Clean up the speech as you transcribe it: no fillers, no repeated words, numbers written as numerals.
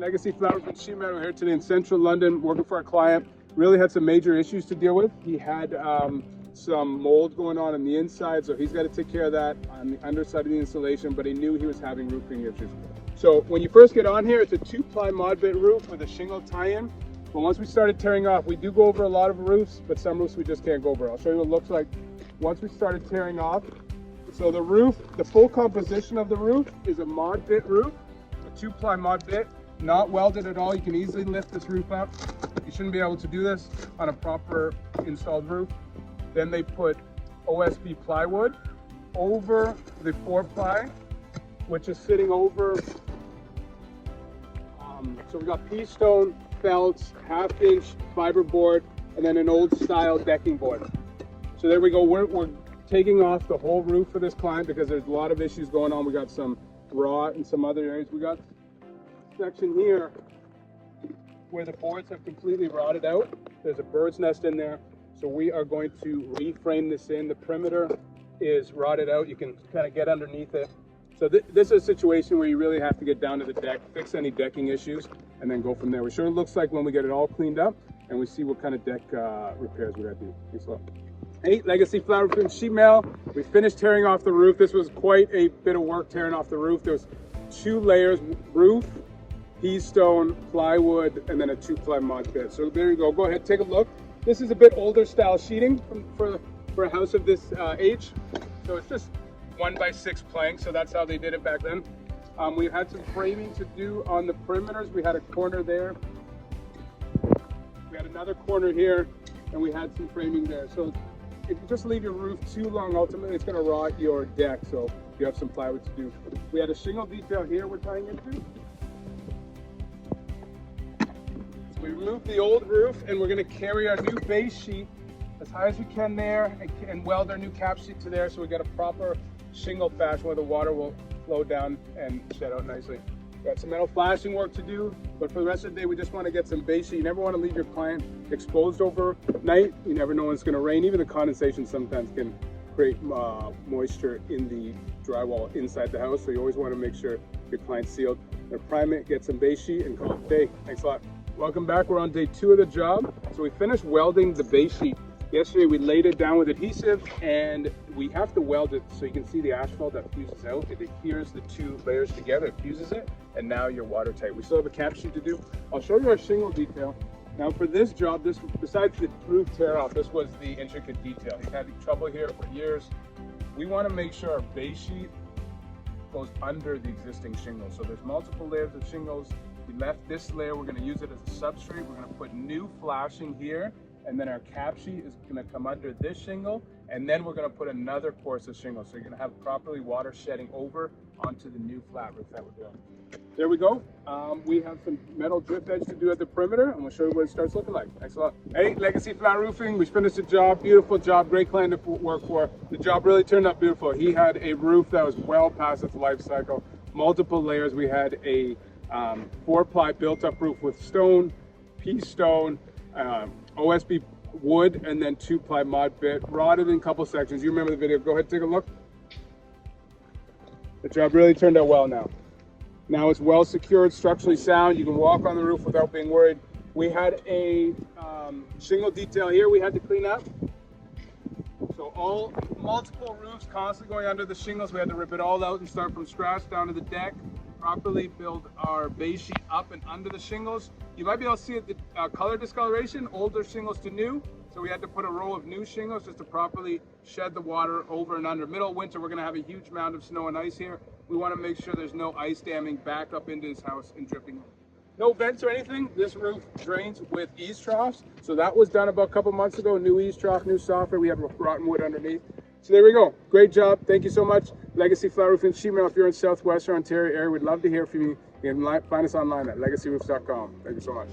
Legacy Flowers and Sheet Metal here today in central London, working for a client. Really had some major issues to deal with. He had some mold going on the inside, so he's got to take care of that on the underside of the insulation, but he knew he was having roofing issues. So when you first get on here, it's a 2-ply mod bit roof with a shingle tie-in. But once we started tearing off, we do go over a lot of roofs, but some roofs we just can't go over. I'll show you what it looks like once we started tearing off. So the roof, the full composition of the roof is a mod bit roof, a 2-ply mod bit, not welded at all. You can easily lift this roof up. You shouldn't be able to do this on a proper installed roof. Then they put OSB plywood over the 4-ply, which is sitting over. So we've got pea stone, felts, 1/2-inch fiberboard, and then an old style decking board. So there we go. We're taking off the whole roof for this client because there's a lot of issues going on. We got some rot in some other areas. We got a section here where the boards have completely rotted out. There's a bird's nest in there. So we are going to reframe this in. The perimeter is rotted out. You can kind of get underneath it. So this is a situation where you really have to get down to the deck, fix any decking issues, and then go from there. We sure it looks like when we get it all cleaned up and we see what kind of deck repairs we got to do. Thanks a lot. Hey, Legacy Flower Roofing Sheet Metal. We finished tearing off the roof. This was quite a bit of work tearing off the roof. There was 2 layers, roof, pea stone, plywood, and then a 2-ply mod bit. So there you go. Go ahead, take a look. This is a bit older style sheeting for a house of this age. So it's just 1x6 planks, so that's how they did it back then. We had some framing to do on the perimeters. We had a corner there. We had another corner here, and we had some framing there. So if you just leave your roof too long, ultimately it's going to rot your deck. So you have some plywood to do. We had a shingle detail here we're tying into. We removed the old roof and we're going to carry our new base sheet as high as we can there and weld our new cap sheet to there, so we got a proper shingle fashion where the water will flow down and shed out nicely. Got some metal flashing work to do, but for the rest of the day we just want to get some base sheet. You never want to leave your client exposed overnight. You never know when it's going to rain. Even the condensation sometimes can create moisture in the drywall inside the house, so you always want to make sure your client's sealed. Prime it, get some base sheet, and call it a day. Thanks a lot. Welcome back. We're on day 2 of the job. So we finished welding the base sheet. Yesterday we laid it down with adhesive, and we have to weld it so you can see the asphalt that fuses out. It adheres the 2 layers together, it fuses it, and now you're watertight. We still have a cap sheet to do. I'll show you our shingle detail. Now for this job, besides the roof tear off, this was the intricate detail. We've had trouble here for years. We want to make sure our base sheet goes under the existing shingles. So there's multiple layers of shingles. We left this layer, we're going to use it as a substrate. We're going to put new flashing here, and then our cap sheet is going to come under this shingle, and then we're going to put another course of shingle. So you're going to have properly water shedding over onto the new flat roof that we're doing. There we go. We have some metal drip edge to do at the perimeter, and we'll show you what it starts looking like. Thanks a lot. Hey, Legacy Flat Roofing, we finished the job. Beautiful job, great client to work for. The job really turned out beautiful. He had a roof that was well past its life cycle, multiple layers. We had a 4-ply built-up roof with stone, pea stone, OSB wood, and then 2-ply mod bit, rotted in a couple sections. You remember the video. Go ahead, take a look. The job really turned out well now. Now it's well secured, structurally sound. You can walk on the roof without being worried. We had a shingle detail here we had to clean up. So multiple roofs constantly going under the shingles. We had to rip it all out and start from scratch down to the deck. Properly build our base sheet up and under the shingles. You might be able to see the color discoloration, older shingles to new. So we had to put a row of new shingles just to properly shed the water over and under. Middle of winter, we're going to have a huge amount of snow and ice here. We want to make sure there's no ice damming back up into this house and dripping. No vents or anything. This roof drains with eaves troughs. So that was done about a couple months ago. New eaves trough, new soffit. We have rotten wood underneath. So there we go. Great job. Thank you so much. Legacy Flower Roofing Sheet Metal. If you're in Southwestern Ontario area, we'd love to hear from you. You can find us online at legacyroofs.com. Thank you so much.